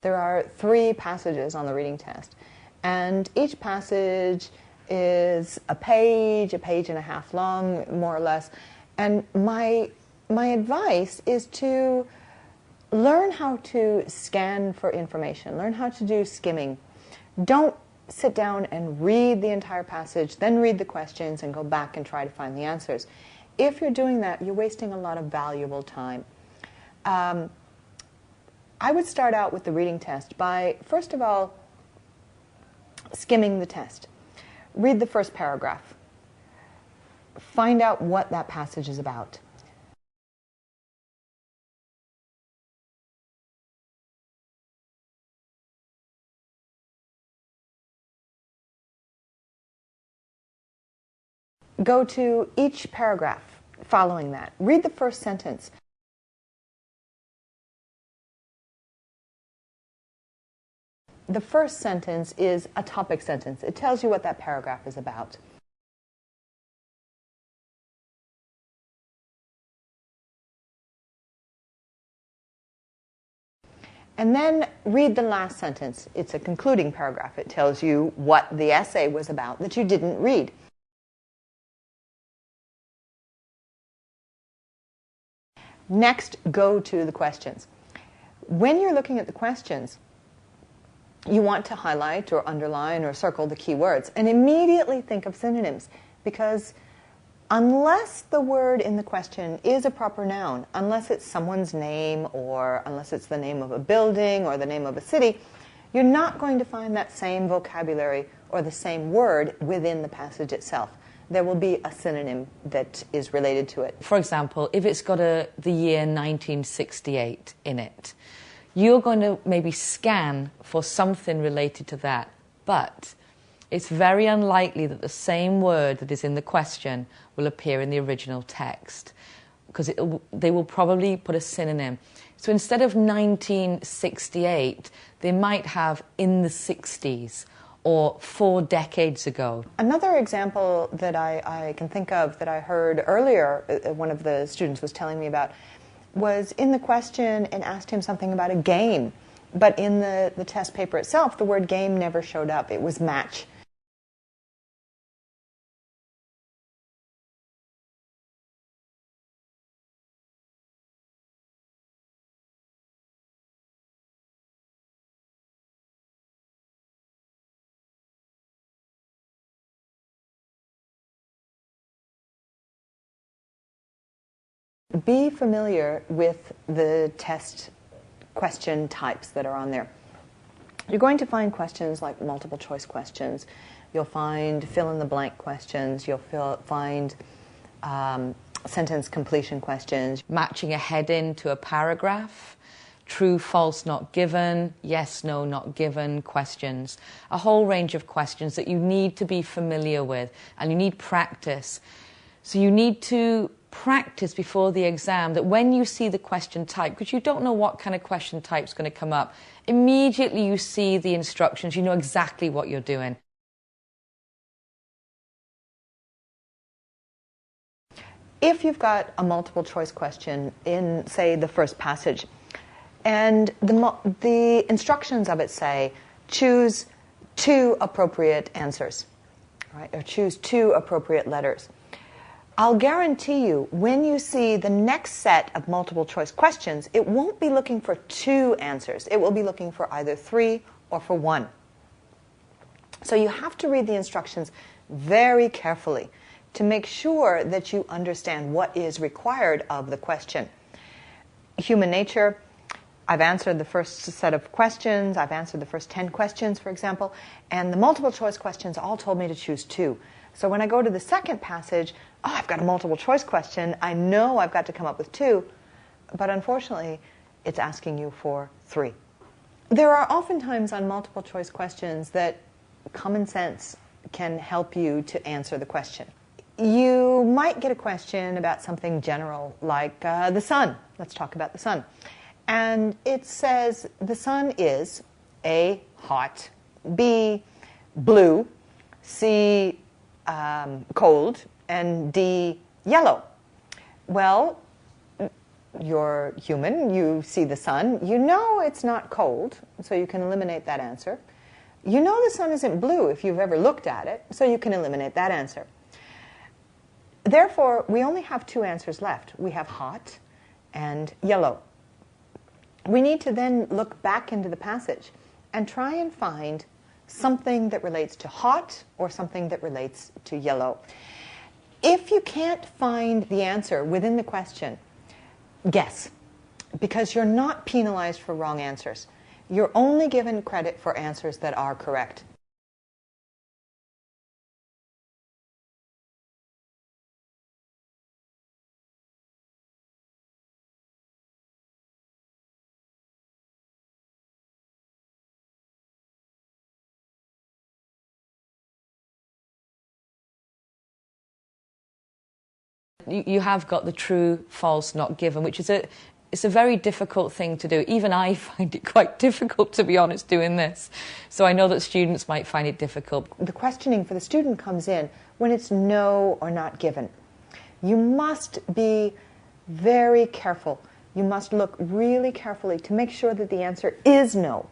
There are 3 passages on the reading test, and each passage is a page and a half long, more or less. And my advice is to learn how to scan for information, learn how to do skimming. Don't sit down and read the entire passage, then read the questions and go back and try to find the answers. If you're doing that, you're wasting a lot of valuable time. I would start out with the reading test by, first of all, skimming the test. Read the first paragraph. Find out what that passage is about. Go to each paragraph following that. Read the first sentence. The first sentence is a topic sentence. It tells you what that paragraph is about. And then read the last sentence. It's a concluding paragraph. It tells you what the essay was about that you didn't read. Next, go to the questions. When you're looking at the questions, you want to highlight or underline or circle the key words and immediately think of synonyms, because unless the word in the question is a proper noun, unless it's someone's name or unless it's the name of a building or the name of a city, you're not going to find that same vocabulary or the same word within the passage itself. There will be a synonym that is related to it. For example, if it's got the year 1968 in it, you're going to maybe scan for something related to that, but it's very unlikely that the same word that is in the question will appear in the original text, because they will probably put a synonym. So instead of 1968, they might have in the 60s or 4 decades ago. Another example that I can think of that I heard earlier, one of the students was telling me about, was in the question and asked him something about a game. But in the test paper itself, the word game never showed up. It was match. Be familiar with the test question types that are on there. You're going to find questions like multiple choice questions. You'll find fill-in-the-blank questions. You'll find sentence completion questions. Matching a heading to a paragraph. True, false, not given. Yes, no, not given questions. A whole range of questions that you need to be familiar with, and you need practice. So you need to practice before the exam that when you see the question type, because you don't know what kind of question type is going to come up, immediately you see the instructions, you know exactly what you're doing. If you've got a multiple choice question in, say, the first passage, and the instructions of it say, choose 2 appropriate answers, right? Or choose 2 appropriate letters. I'll guarantee you, when you see the next set of multiple choice questions, it won't be looking for 2 answers. It will be looking for either 3 or for 1. So you have to read the instructions very carefully to make sure that you understand what is required of the question. Human nature, I've answered the first set of questions, I've answered the first 10 questions, for example, and the multiple choice questions all told me to choose 2. So when I go to the second passage, I've got a multiple choice question, I know I've got to come up with 2, but unfortunately, it's asking you for 3. There are oftentimes on multiple choice questions that common sense can help you to answer the question. You might get a question about something general, like the sun. Let's talk about the sun. And it says the sun is A, hot, B, blue, C, cold, and D, yellow. Well, you're human, you see the sun, you know it's not cold, so you can eliminate that answer. You know the sun isn't blue if you've ever looked at it, so you can eliminate that answer. Therefore, we only have two answers left. We have hot and yellow. We need to then look back into the passage and try and find something that relates to hot or something that relates to yellow. If you can't find the answer within the question, guess, because you're not penalized for wrong answers. You're only given credit for answers that are correct. You have got the true, false, not given, which is it's a very difficult thing to do. Even I find it quite difficult, to be honest, doing this. So I know that students might find it difficult. The questioning for the student comes in when it's no or not given. You must be very careful. You must look really carefully to make sure that the answer is no.